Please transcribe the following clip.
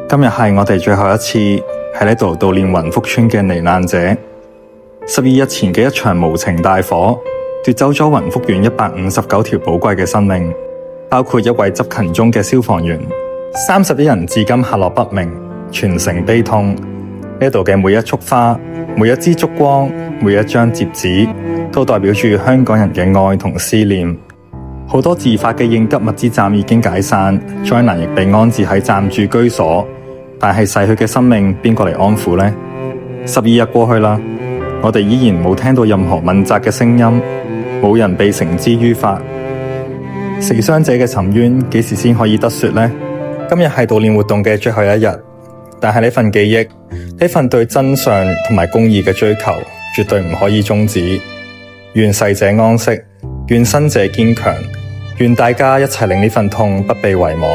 今日係我哋最後一次喺呢度悼念雲福村嘅罹難者。12日前嘅一場無情大火，奪走咗雲福縣159條寶貴嘅生命，包括一位執勤中嘅消防員。31人至今下落不明，全城悲痛。呢度嘅每一束花、每一支燭光、每一張摺紙，都代表住香港人嘅愛同思念。好多自發嘅應急物資站已經解散，災難亦被安置喺暫住居所。但係逝去嘅生命，邊個嚟安撫呢？12日過去啦，我哋依然冇聽到任何問責嘅聲音，冇人被繩之於法。死傷者嘅沉冤幾時先可以得雪呢？今日係悼念活動嘅最後一日，但係呢份記憶，呢份對真相同埋公義嘅追求，絕對唔可以終止。願逝者安息，願生者堅強，願大家一齊令呢份痛不被遺忘。